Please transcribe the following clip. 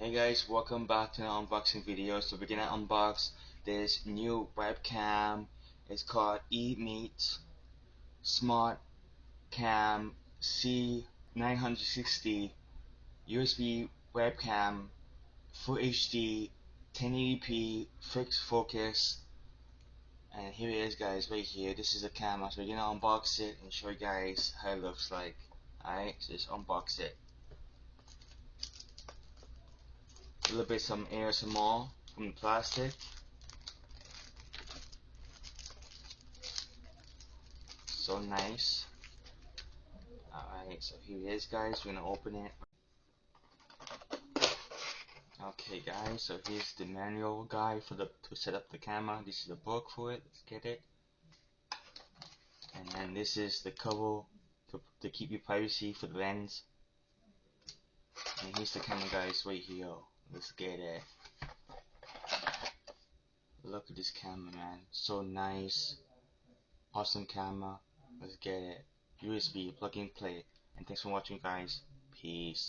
Hey guys, welcome back to an unboxing video. So we're gonna unbox this new webcam. It's called EMEET SmartCam C960 USB webcam, Full HD, 1080p, fixed focus. And here it is, guys, right here. This is the camera. So we're gonna unbox it and show you guys how it looks like. Alright, so just unbox it. A little bit some ASMR from the plastic. So nice. Alright, so here it is, guys. We're gonna open it. Okay, guys, so here's the manual guide for to set up the camera. This is the book for it. Let's get it. And then this is the cover to keep your privacy for the lens. And here's the camera, guys, right here. Let's get it. Look at this camera, man. So nice. Awesome camera. Let's get it. USB plug and play. And thanks for watching, guys. Peace.